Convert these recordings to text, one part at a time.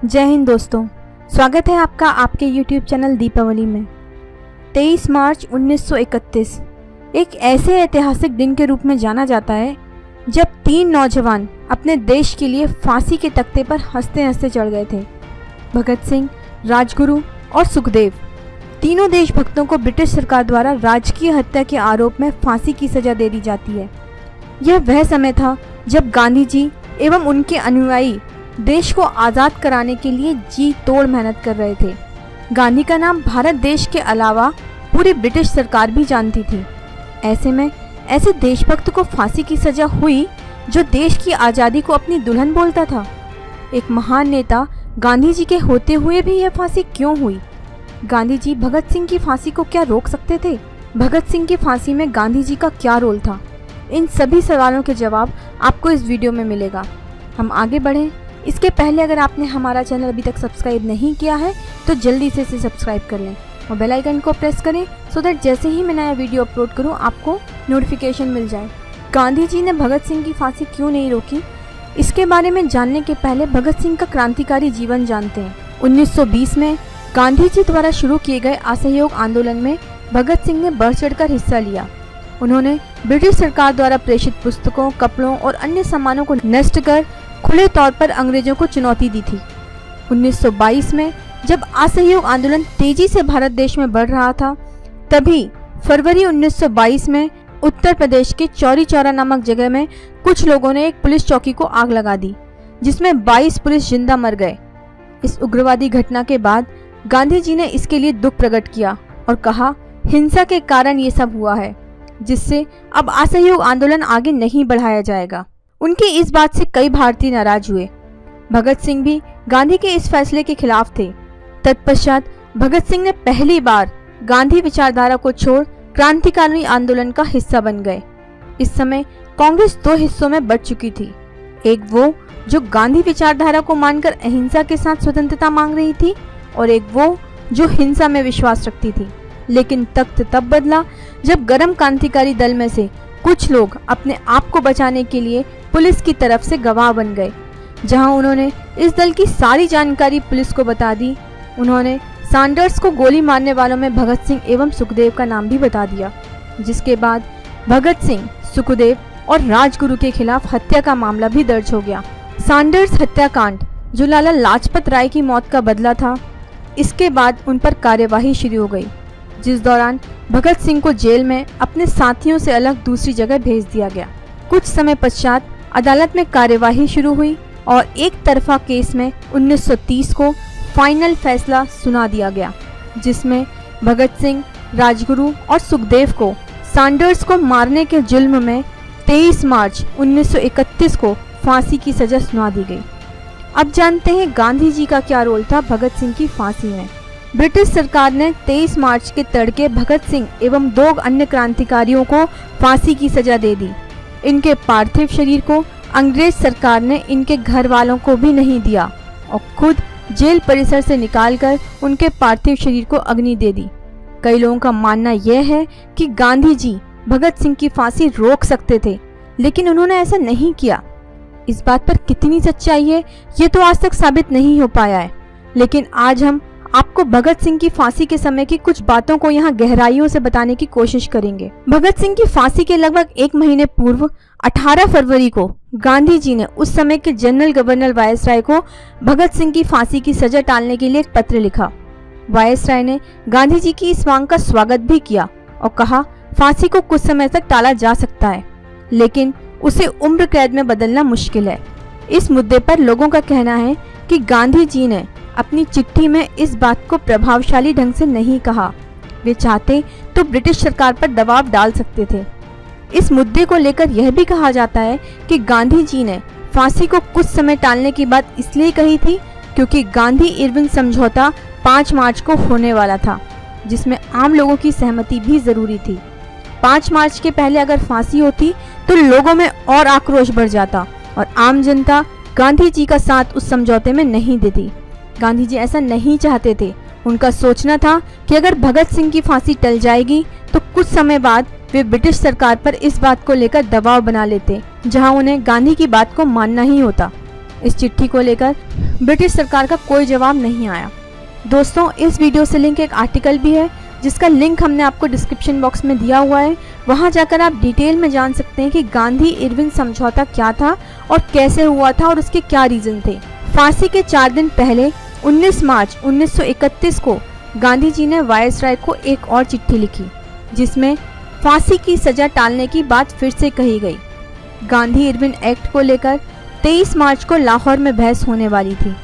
जय हिंद दोस्तों, स्वागत है आपका आपके YouTube चैनल दीपावली में। 23 मार्च 1931 एक ऐसे ऐतिहासिक दिन के रूप में जाना जाता है जब 3 नौजवान अपने देश के लिए फांसी के तख्ते पर हंसते हंसते चढ़ गए थे। भगत सिंह, राजगुरु और सुखदेव तीनों देशभक्तों को ब्रिटिश सरकार द्वारा राजकीय हत्या के आरोप में फांसी की सजा दे दी जाती है। यह वह समय था जब गांधी जी एवं उनके अनुयायी देश को आज़ाद कराने के लिए जी तोड़ मेहनत कर रहे थे। गांधी का नाम भारत देश के अलावा पूरी ब्रिटिश सरकार भी जानती थी। ऐसे में ऐसे देशभक्त को फांसी की सजा हुई जो देश की आज़ादी को अपनी दुल्हन बोलता था। एक महान नेता गांधी जी के होते हुए भी यह फांसी क्यों हुई? गांधी जी भगत सिंह की फांसी को क्या रोक सकते थे? भगत सिंह की फांसी में गांधी जी का क्या रोल था? इन सभी सवालों के जवाब आपको इस वीडियो में मिलेगा। हम आगे बढ़ें इसके पहले अगर आपने हमारा चैनल अभी तक सब्सक्राइब नहीं किया है तो जल्दी से इसे सब्सक्राइब कर लें और बेल आइकन को प्रेस करें सो दैट जैसे ही मैं नया वीडियो अपलोड करूं आपको नोटिफिकेशन मिल जाए। गांधी जी ने भगत सिंह की फांसी क्यों नहीं रोकी, इसके बारे में जानने के पहले भगत सिंह का क्रांतिकारी जीवन जानते हैं। 1920 में गांधी जी द्वारा शुरू किए गए असहयोग आंदोलन में भगत सिंह ने बढ़ चढ़कर हिस्सा लिया। उन्होंने ब्रिटिश सरकार द्वारा प्रेषित पुस्तकों, कपड़ों और अन्य सामानों को नष्ट कर खुले तौर पर अंग्रेजों को चुनौती दी थी। 1922 में जब असहयोग आंदोलन तेजी से भारत देश में बढ़ रहा था, तभी फरवरी 1922 में उत्तर प्रदेश के चौरी चौरा नामक जगह में कुछ लोगों ने एक पुलिस चौकी को आग लगा दी, जिसमें 22 पुलिस जिंदा मर गए। इस उग्रवादी घटना के बाद गांधी जी ने इसके लिए दुख प्रकट किया और कहा, हिंसा के कारण ये सब हुआ है, जिससे अब असहयोग आंदोलन आगे नहीं बढ़ाया जाएगा। उनकी इस बात से कई भारतीय नाराज हुए। भगत सिंह भी गांधी के इस फैसले के खिलाफ थे। तत्पश्चात भगत सिंह ने पहली बार गांधी विचारधारा को छोड़ क्रांतिकारी आंदोलन का हिस्सा बन गए। इस समय कांग्रेस 2 हिस्सों में बट चुकी थी। एक वो जो गांधी विचारधारा को मानकर अहिंसा के साथ स्वतंत्रता मांग रही थी और एक वो जो हिंसा में विश्वास रखती थी। लेकिन तख्त तब बदला जब गरम क्रांतिकारी दल में से कुछ लोग अपने आप को बचाने के लिए पुलिस की तरफ से गवाह बन गए। जहां उन्होंने इस दल की सारी जानकारी पुलिस को बता दी, उन्होंने सैंडर्स को गोली मारने वालों में भगत सिंह एवं सुखदेव का नाम भी बता दिया, जिसके बाद भगत सिंह, सुखदेव और राजगुरु के खिलाफ हत्या का मामला भी दर्ज हो गया। सैंडर्स हत्याकांड जो लाला लाजपत राय की मौत का बदला था, इसके बाद उन पर कार्यवाही शुरू हो गई, जिस दौरान भगत सिंह को जेल में अपने साथियों से अलग दूसरी जगह भेज दिया गया। कुछ समय पश्चात अदालत में कार्यवाही शुरू हुई और एक तरफा केस में 1930 को फाइनल फैसला सुना दिया गया, जिसमें भगत सिंह, राजगुरु और सुखदेव को सैंडर्स को मारने के जुल्म में 23 मार्च 1931 को फांसी की सजा सुना दी गई। अब जानते हैं गांधी जी का क्या रोल था भगत सिंह की फांसी में। ब्रिटिश सरकार ने 23 मार्च के तड़के भगत सिंह एवं 2 अन्य क्रांतिकारियों को फांसी की सजा दे दी। इनके पार्थिव शरीर को अंग्रेज सरकार ने इनके घर वालों को भी नहीं दिया और खुद जेल परिसर से निकालकर उनके पार्थिव शरीर को अग्नि दे दी। कई लोगों का मानना यह है कि गांधी जी भगत सिंह की फांसी रोक सकते थे, लेकिन उन्होंने ऐसा नहीं किया। इस बात पर कितनी सच्चाई है ये तो आज तक साबित नहीं हो पाया है, लेकिन आज हम आपको भगत सिंह की फांसी के समय की कुछ बातों को यहाँ गहराइयों से बताने की कोशिश करेंगे। भगत सिंह की फांसी के लगभग 1 महीने पूर्व 18 फरवरी को गांधी जी ने उस समय के जनरल गवर्नर वायसराय को भगत सिंह की फांसी की सजा टालने के लिए एक पत्र लिखा। वायसराय ने गांधी जी की इस मांग का स्वागत भी किया और कहा, फांसी को कुछ समय तक टाला जा सकता है, लेकिन उसे उम्र कैद में बदलना मुश्किल है। इस मुद्दे पर लोगों का कहना है कि गांधी जी ने अपनी चिट्ठी में इस बात को प्रभावशाली ढंग से नहीं कहा। वे चाहते तो ब्रिटिश सरकार पर दबाव डाल सकते थे। इस मुद्दे को लेकर यह भी कहा जाता है कि गांधी जी ने फांसी को कुछ समय टालने की बात इसलिए कही थी क्योंकि गांधी इरविन समझौता 5 मार्च को होने वाला था, जिसमें आम लोगों की सहमति भी जरूरी थी। 5 मार्च के पहले अगर फांसी होती तो लोगों में और आक्रोश बढ़ जाता और आम जनता गांधी जी का साथ उस समझौते में नहीं देती। गांधी जी ऐसा नहीं चाहते थे। उनका सोचना था कि अगर भगत सिंह की फांसी टल जाएगी तो कुछ समय बाद वे ब्रिटिश सरकार पर इस बात को लेकर दबाव बना लेते, जहां उन्हें गांधी की बात को मानना ही होता। इस चिट्ठी को लेकर ब्रिटिश सरकार का कोई जवाब नहीं आया। दोस्तों, इस वीडियो से लिंक एक आर्टिकल भी है जिसका लिंक हमने आपको डिस्क्रिप्शन बॉक्स में दिया हुआ है। वहां जाकर आप डिटेल में जान सकते हैं कि गांधी इरविन समझौता क्या था और कैसे हुआ था और उसके क्या रीजन थे। फांसी के 4 दिन पहले 19 मार्च 1931 को गांधी जी ने वायसराय को एक और चिट्ठी लिखी जिसमें फांसी की सजा टालने की बात फिर से कही गई। गांधी इरविन एक्ट को लेकर 23 मार्च को लाहौर में बहस होने वाली थी।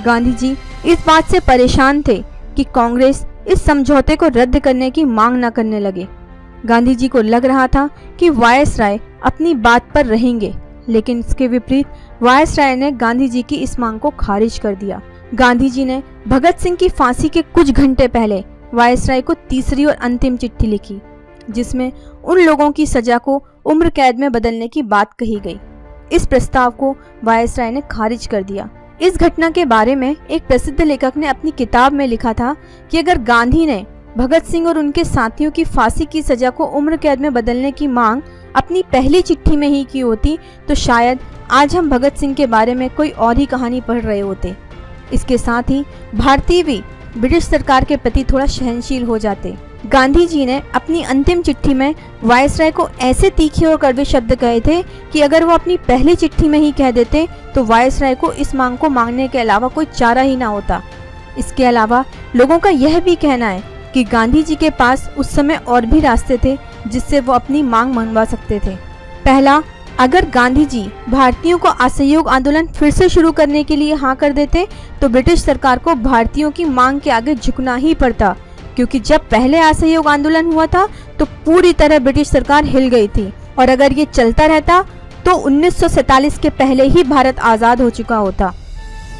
गांधी जी इस बात से परेशान थे कि कांग्रेस इस समझौते को रद्द करने की मांग न करने लगे। गांधी जी को लग रहा था कि वायसराय अपनी बात पर रहेंगे, लेकिन इसके विपरीत वायसराय ने गांधी जी की इस मांग को खारिज कर दिया। गांधी जी ने भगत सिंह की फांसी के कुछ घंटे पहले वायसराय को तीसरी और अंतिम चिट्ठी लिखी जिसमें उन लोगों की सजा को उम्र कैद में बदलने की बात कही गई। इस प्रस्ताव को वायसराय ने खारिज कर दिया। इस घटना के बारे में एक प्रसिद्ध लेखक ने अपनी किताब में लिखा था कि अगर गांधी ने भगत सिंह और उनके साथियों की फांसी की सजा को उम्र कैद में बदलने की मांग अपनी पहली चिट्ठी में ही की होती तो शायद आज हम भगत सिंह के बारे में कोई और ही कहानी पढ़ रहे होते। इसके साथ ही भारतीय भी ब्रिटिश सरकार के प्रति थोड़ा सहनशील हो जाते। गांधी जी ने अपनी अंतिम चिट्ठी में वायसराय को ऐसे तीखे और कड़वे शब्द कहे थे कि अगर वो अपनी पहली चिट्ठी में ही कह देते तो वायसराय को इस मांग को मांगने के अलावा कोई चारा ही ना होता। इसके अलावा लोगों का यह भी कहना है कि गांधी जी के पास उस समय और भी रास्ते थे जिससे वो अपनी मांग मनवा सकते थे। पहला, अगर गांधी जी भारतीयों को असहयोग आंदोलन फिर से शुरू करने के लिए हाँ कर देते तो ब्रिटिश सरकार को भारतीयों की मांग के आगे झुकना ही पड़ता, क्योंकि जब पहले असहयोग आंदोलन हुआ था तो पूरी तरह ब्रिटिश सरकार हिल गई थी और अगर ये चलता रहता तो 1947 के पहले ही भारत आज़ाद हो चुका होता।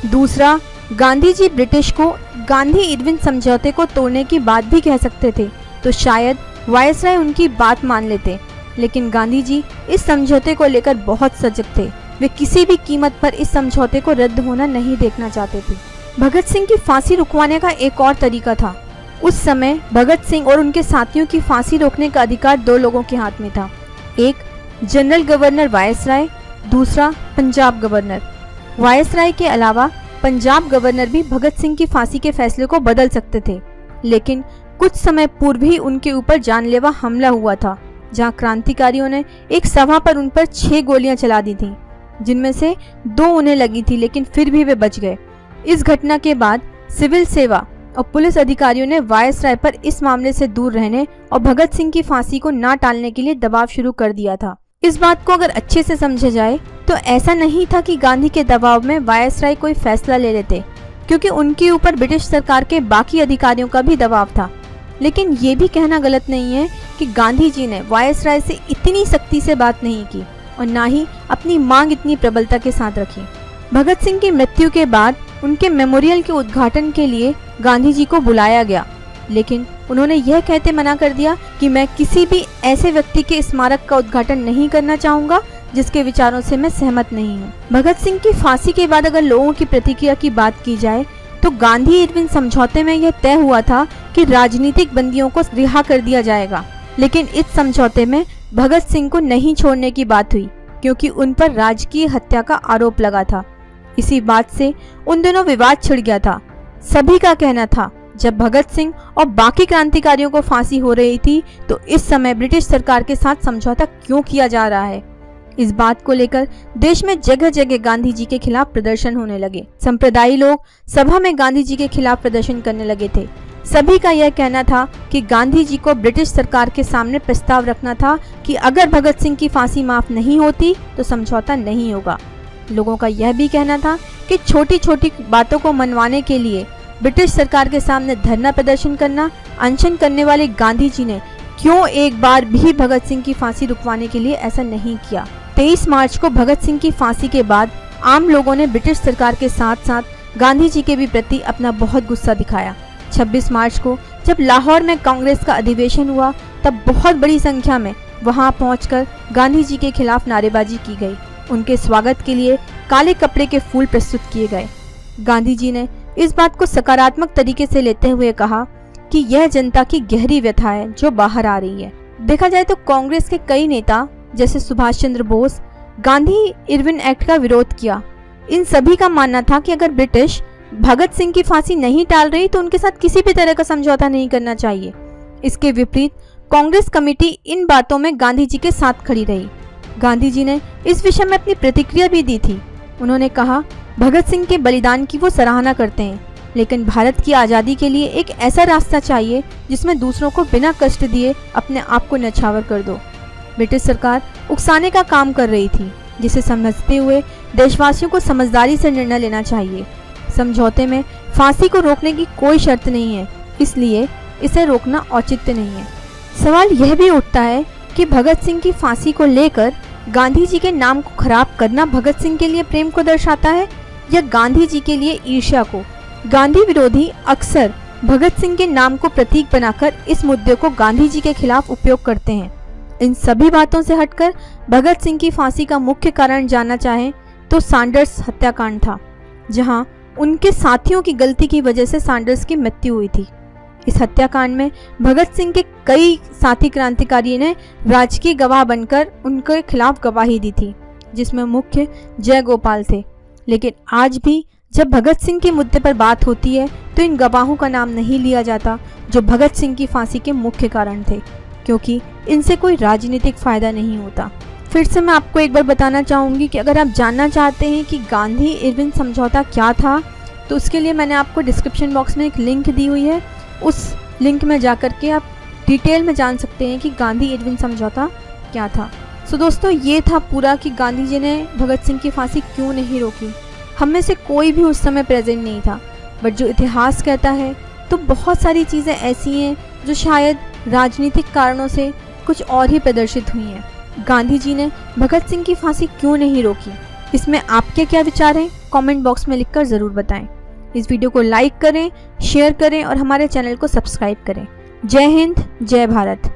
दूसरा, गांधी जी ब्रिटिश को गांधी इरविन समझौते को तोड़ने की बात भी कह सकते थे तो शायद वायसराय उनकी बात मान लेते, लेकिन गांधी जी इस समझौते को लेकर बहुत सजग थे। वे किसी भी कीमत पर इस समझौते को रद्द होना नहीं देखना चाहते थे। भगत सिंह की फांसी रुकवाने का एक और तरीका था। उस समय भगत सिंह और उनके साथियों की फांसी रोकने का अधिकार 2 लोगों के हाथ में था, एक जनरल गवर्नर वायसराय, दूसरा पंजाब गवर्नर। वायसराय के अलावा पंजाब गवर्नर भी भगत सिंह की फांसी के फैसले को बदल सकते थे, लेकिन कुछ समय पूर्व ही उनके ऊपर जानलेवा हमला हुआ था जहां क्रांतिकारियों ने एक सभा पर उन पर 6 गोलियां चला दी थीं, जिनमें से 2 उन्हें लगी थी लेकिन फिर भी वे बच गए। इस घटना के बाद सिविल सेवा और पुलिस अधिकारियों ने वायसराय पर इस मामले से दूर रहने और भगत सिंह की फांसी को ना टालने के लिए दबाव शुरू कर दिया था। इस बात को अगर अच्छे से समझा जाए तो ऐसा नहीं था कि गांधी के दबाव में वायसराय कोई फैसला ले लेते, क्योंकि उनके ऊपर ब्रिटिश सरकार के बाकी अधिकारियों का भी दबाव था। लेकिन ये भी कहना गलत नहीं है कि गांधी जी ने वायसराय से इतनी सख्ती से बात नहीं की और ना ही अपनी मांग इतनी प्रबलता के साथ रखी। भगत सिंह की मृत्यु के बाद उनके मेमोरियल के उद्घाटन के लिए गांधी जी को बुलाया गया, लेकिन उन्होंने यह कहते मना कर दिया कि मैं किसी भी ऐसे व्यक्ति के स्मारक का उद्घाटन नहीं करना चाहूंगा जिसके विचारों से मैं सहमत नहीं हूँ। भगत सिंह की फांसी के बाद अगर लोगों की प्रतिक्रिया की बात की जाए तो गांधी इरविन समझौते में यह तय हुआ था कि राजनीतिक बंदियों को रिहा कर दिया जाएगा, लेकिन इस समझौते में भगत सिंह को नहीं छोड़ने की बात हुई क्योंकि उन पर राजकीय हत्या का आरोप लगा था। इसी बात से उन दिनों विवाद छिड़ गया था। सभी का कहना था जब भगत सिंह और बाकी क्रांतिकारियों को फांसी हो रही थी तो इस समय ब्रिटिश सरकार के साथ समझौता क्यों किया जा रहा है। इस बात को लेकर देश में जगह जगह गांधी जी के खिलाफ प्रदर्शन होने लगे। संप्रदायी लोग सभा में गांधी जी के खिलाफ प्रदर्शन करने लगे थे। सभी का यह कहना था कि गांधी जी को ब्रिटिश सरकार के सामने प्रस्ताव रखना था कि अगर भगत सिंह की फांसी माफ नहीं होती तो समझौता नहीं होगा। लोगों का यह भी कहना था कि छोटी छोटी बातों को मनवाने के लिए ब्रिटिश सरकार के सामने धरना प्रदर्शन करना, अनशन करने वाले गांधी जी ने क्यों एक बार भी भगत सिंह की फांसी रुकवाने के लिए ऐसा नहीं किया। 23 मार्च को भगत सिंह की फांसी के बाद आम लोगों ने ब्रिटिश सरकार के साथ साथ गांधी जी के भी प्रति अपना बहुत गुस्सा दिखाया। 26 मार्च को जब लाहौर में कांग्रेस का अधिवेशन हुआ तब बहुत बड़ी संख्या में वहां पहुंचकर गांधी जी के खिलाफ नारेबाजी की गई। उनके स्वागत के लिए काले कपड़े के फूल प्रस्तुत किए गए। गांधी जी ने इस बात को सकारात्मक तरीके से लेते हुए कहा कि यह जनता की गहरी व्यथा है जो बाहर आ रही है। देखा जाए तो कांग्रेस के कई नेता जैसे सुभाष चंद्र बोस गांधी इरविन एक्ट का विरोध किया, इन सभी का मानना था कि अगर ब्रिटिश भगत सिंह की फांसी नहीं टाल रही तो उनके साथ किसी भी तरह का समझौता नहीं करना चाहिए। इसके विपरीत कांग्रेस कमेटी इन बातों में गांधी जी के साथ खड़ी रही। गांधी जी ने इस विषय में अपनी प्रतिक्रिया भी दी थी। उन्होंने कहा, भगत सिंह के बलिदान की वो सराहना करते हैं, लेकिन भारत की आज़ादी के लिए एक ऐसा रास्ता चाहिए जिसमें दूसरों को बिना कष्ट दिए अपने आप को न्यौछावर कर दो। ब्रिटिश सरकार उकसाने का काम कर रही थी, जिसे समझते हुए देशवासियों को समझदारी से निर्णय लेना चाहिए। समझौते में फांसी को रोकने की कोई शर्त नहीं है, इसलिए इसे रोकना औचित्य नहीं है। सवाल यह भी उठता है कि भगत सिंह की फांसी को लेकर गांधी जी के नाम को खराब करना भगत सिंह के लिए प्रेम को दर्शाता है या गांधी जी के लिए ईर्ष्या को। गांधी विरोधी अक्सर भगत सिंह के नाम को प्रतीक बनाकर इस मुद्दे को गांधी जी के खिलाफ उपयोग करते हैं। इन सभी बातों से हटकर भगत सिंह की फांसी का मुख्य कारण जानना चाहें तो सैंडर्स हत्याकांड था, जहां उनके साथियों की गलती की वजह से सैंडर्स की मृत्यु हुई थी। इस हत्याकांड में भगत सिंह के कई साथी क्रांतिकारियों ने राजकीय गवाह बनकर उनके खिलाफ गवाही दी थी, जिसमें मुख्य जय गोपाल थे। लेकिन आज भी जब भगत सिंह के मुद्दे पर बात होती है तो इन गवाहों का नाम नहीं लिया जाता जो भगत सिंह की फांसी के मुख्य कारण थे, क्योंकि इनसे कोई राजनीतिक फायदा नहीं होता। फिर से मैं आपको एक बार बताना चाहूँगी कि अगर आप जानना चाहते हैं कि गांधी इरविन समझौता क्या था, तो उसके लिए मैंने आपको डिस्क्रिप्शन बॉक्स में एक लिंक दी हुई है। उस लिंक में जाकर के आप डिटेल में जान सकते हैं कि गांधी इरविन समझौता क्या था। सो दोस्तों, ये था पूरा कि गांधी जी ने भगत सिंह की फांसी क्यों नहीं रोकी। हम में से कोई भी उस समय प्रेजेंट नहीं था, बट जो इतिहास कहता है तो बहुत सारी चीज़ें ऐसी हैं जो शायद राजनीतिक कारणों से कुछ और ही प्रदर्शित हुई हैं। गांधी जी ने भगत सिंह की फांसी क्यों नहीं रोकी, इसमें आपके क्या विचार हैं, कमेंट बॉक्स में लिखकर ज़रूर बताएं। इस वीडियो को लाइक करें, शेयर करें और हमारे चैनल को सब्सक्राइब करें। जय हिंद, जय भारत।